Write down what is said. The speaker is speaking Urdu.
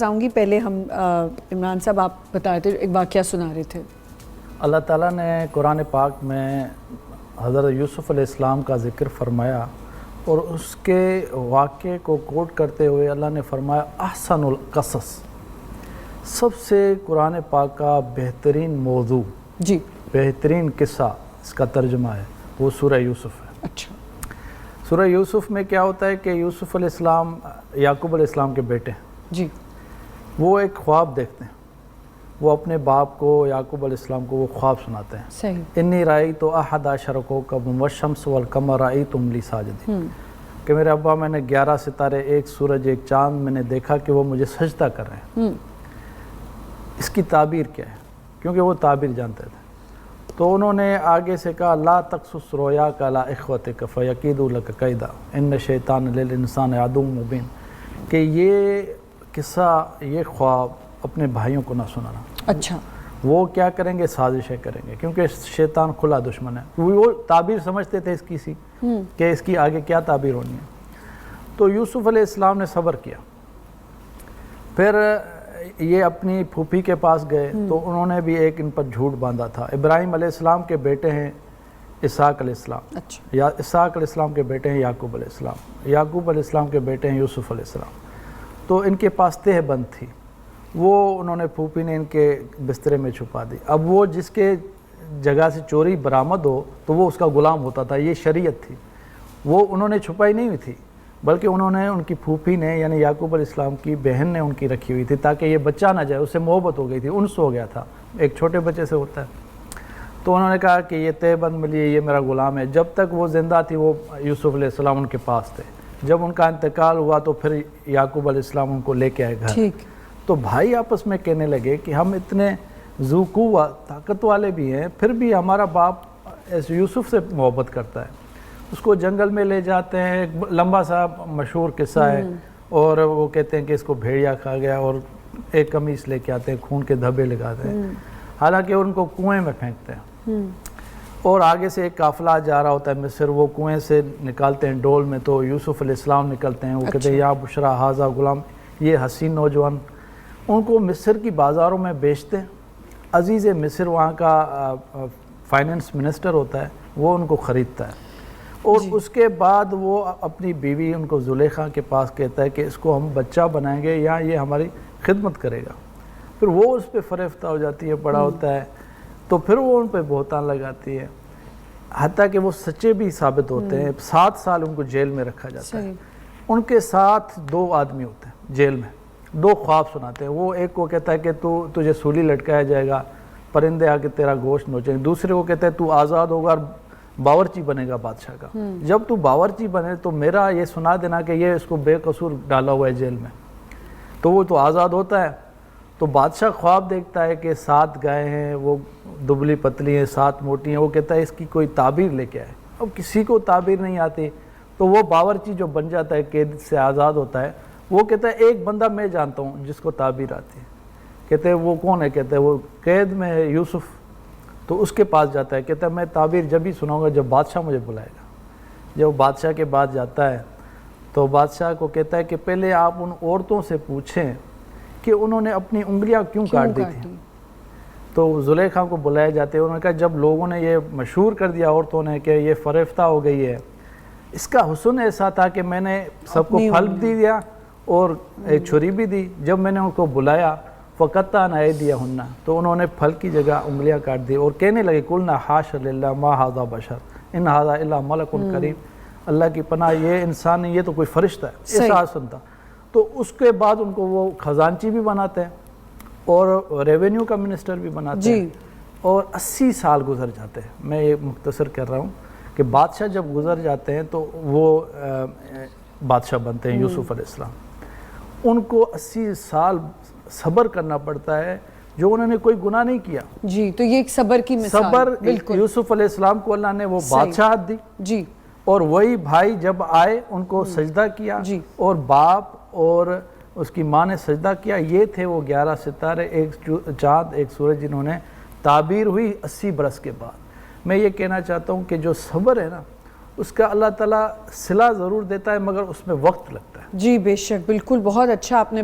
چاہوں گی پہلے ہم عمران صاحب آپ بتا رہے تھے ایک واقعہ سنا رہے تھے. اللہ تعالیٰ نے قرآن پاک میں حضرت یوسف علیہ السلام کا ذکر فرمایا اور اس کے واقعے کو کوٹ کرتے ہوئے اللہ نے فرمایا احسن القصص. سب سے قرآن پاک کا بہترین موضوع جی بہترین قصہ اس کا ترجمہ ہے وہ سورہ یوسف ہے. اچھا. سورہ یوسف میں کیا ہوتا ہے کہ یوسف علیہ السلام یعقوب علیہ السلام کے بیٹے ہیں. جی. وہ ایک خواب دیکھتے ہیں. وہ اپنے باپ کو یعقوب علیہ السلام کو وہ خواب سناتے ہیں. صحیح. انی رأیت احد عشر کوکبا والشمس والقمر رأیتهم لی ساجدین. کہ میرے ابا میں نے 11 ستارے، ایک سورج، ایک چاند میں نے دیکھا کہ وہ مجھے سجدہ کر رہے ہیں. اس کی تعبیر کیا ہے؟ کیونکہ وہ تعبیر جانتے تھے تو انہوں نے آگے سے کہا لا تقصص رؤیاک علی اخوتک فیکیدوا لک کیدا ان الشیطان للانسان عدو مبین. کہ یہ قصہ، یہ خواب اپنے بھائیوں کو نہ سنانا. اچھا. وہ کیا کریں گے؟ سازشیں کریں گے، کیونکہ شیطان کھلا دشمن ہے. وہ تعبیر سمجھتے تھے اس کی سی کہ اس کی آگے کیا تعبیر ہونی ہے. تو یوسف علیہ السلام نے صبر کیا. پھر یہ اپنی پھوپھی کے پاس گئے تو انہوں نے بھی ایک ان پر جھوٹ باندھا تھا. ابراہیم علیہ السلام کے بیٹے ہیں اسحاق علیہ السلام. اچھا. یا اسحاق علیہ السلام کے بیٹے ہیں یعقوب علیہ السلام. یعقوب علیہ السلام کے بیٹے ہیں یوسف علیہ السلام. تو ان کے پاس تہ بند تھی، وہ انہوں نے پھوپھی نے ان کے بسترے میں چھپا دی. اب وہ جس کے جگہ سے چوری برآمد ہو تو وہ اس کا غلام ہوتا تھا. یہ شریعت تھی. وہ انہوں نے چھپائی نہیں ہوئی تھی بلکہ انہوں نے ان کی پھوپھی نے یعنی یعقوب علیہ السلام کی بہن نے ان کی رکھی ہوئی تھی تاکہ یہ بچہ نہ جائے. اس سے محبت ہو گئی تھی، انس ہو گیا تھا، ایک چھوٹے بچے سے ہوتا ہے. تو انہوں نے کہا کہ یہ تہ بند ملی ہے، یہ میرا غلام ہے. جب تک وہ زندہ تھی وہ یوسف علیہ السلام ان کے پاس تھے. جب ان کا انتقال ہوا تو پھر یعقوب علیہ السلام ان کو لے کے آئے گھر. ٹھیک. تو بھائی آپس میں کہنے لگے کہ ہم اتنے ذو قوہ طاقت والے بھی ہیں پھر بھی ہمارا باپ یوسف سے محبت کرتا ہے. اس کو جنگل میں لے جاتے ہیں، ایک لمبا سا مشہور قصہ ہے، اور وہ کہتے ہیں کہ اس کو بھیڑیا کھا گیا اور ایک قمیص لے کے آتے ہیں، خون کے دھبے لگاتے ہیں. حالانکہ ان کو کنویں میں پھینکتے ہیں اور آگے سے ایک قافلہ جا رہا ہوتا ہے مصر. وہ کنویں سے نکالتے ہیں ڈول میں تو یوسف علیہ السلام نکلتے ہیں. وہ کہتے ہیں یا بشرا ھذا غلام، یہ حسین نوجوان. ان کو مصر کی بازاروں میں بیچتے ہیں. عزیز مصر وہاں کا فائننس منسٹر ہوتا ہے، وہ ان کو خریدتا ہے. اور اس کے بعد وہ اپنی بیوی ان کو زلیخا کے پاس کہتا ہے کہ اس کو ہم بچہ بنائیں گے یا یہ ہماری خدمت کرے گا. پھر وہ اس پہ فریفتہ ہو جاتی ہے، بڑا ہوتا ہے تو پھر وہ ان پہ بہتان لگاتی ہے، حتیٰ کہ وہ سچے بھی ثابت ہوتے ہیں. 7 سال ان کو جیل میں رکھا جاتا ہے. ان کے ساتھ 2 آدمی ہوتے ہیں جیل میں، 2 خواب سناتے ہیں. وہ ایک کو کہتا ہے کہ تجھے سولی لٹکایا جائے گا، پرندے آ کے تیرا گوشت نوچیں گے. دوسرے کو کہتا ہے تو آزاد ہوگا اور باورچی بنے گا بادشاہ کا. جب تو باورچی بنے تو میرا یہ سنا دینا کہ یہ اس کو بے قصور ڈالا ہوا ہے جیل میں. تو وہ تو آزاد ہوتا ہے. تو بادشاہ خواب دیکھتا ہے کہ 7 گائے ہیں، وہ دبلی پتلی ہیں، 7 موٹی ہیں. وہ کہتا ہے اس کی کوئی تعبیر لے کے آئے. اب کسی کو تعبیر نہیں آتی تو وہ باورچی جو بن جاتا ہے، قید سے آزاد ہوتا ہے، وہ کہتا ہے ایک بندہ میں جانتا ہوں جس کو تعبیر آتی ہے. کہتے ہیں وہ کون ہے؟ کہتے ہیں وہ قید میں ہے یوسف. تو اس کے پاس جاتا ہے، کہتا ہے میں تعبیر جب ہی سناؤں گا جب بادشاہ مجھے بلائے گا. جب وہ بادشاہ کے بعد جاتا ہے تو بادشاہ کو کہتا ہے کہ پہلے آپ ان عورتوں سے پوچھیں کہ انہوں نے اپنی انگلیاں کیوں کاٹ دی تھیں. تو زلیخا کو بلائے جاتے ہیں. انہوں نے کہا جب لوگوں نے یہ مشہور کر دیا عورتوں نے کہ یہ فریفتہ ہو گئی ہے، اس کا حسن ایسا تھا کہ میں نے سب کو پھل بھی دیا اور ایک چھری بھی دی. جب میں نے ان کو بلایا فقطعن ایدیہن، تو انہوں نے پھل کی جگہ انگلیاں کاٹ دی اور کہنے لگے قلنا حاش للہ ما ھذا بشر ان ھذا الا ملک کریم. اللہ کی پناہ، یہ انسان نہیں، یہ تو کوئی فرشتہ ہے. ایسا حسن تھا. تو اس کے بعد ان کو وہ خزانچی بھی بناتے ہیں اور ریونیو کا منسٹر بھی بناتے ہیں. اور 80 سال گزر جاتے ہیں. میں یہ مختصر کر رہا ہوں کہ بادشاہ جب گزر جاتے ہیں تو وہ بادشاہ بنتے ہیں یوسف علیہ السلام. ان کو 80 سال صبر کرنا پڑتا ہے جو انہوں نے کوئی گناہ نہیں کیا. جی. تو یہ ایک صبر کی مثال. صبر. یوسف علیہ السلام کو اللہ نے وہ بادشاہت دی. جی. اور وہی بھائی جب آئے ان کو سجدہ کیا اور باپ اور اس کی ماں نے سجدہ کیا. یہ تھے وہ 11 ستارے، ایک چاند، ایک سورج، جنہوں نے تعبیر ہوئی 80 برس کے بعد. میں یہ کہنا چاہتا ہوں کہ جو صبر ہے نا، اس کا اللہ تعالیٰ صلہ ضرور دیتا ہے مگر اس میں وقت لگتا ہے. جی بے شک، بالکل. بہت اچھا آپ نے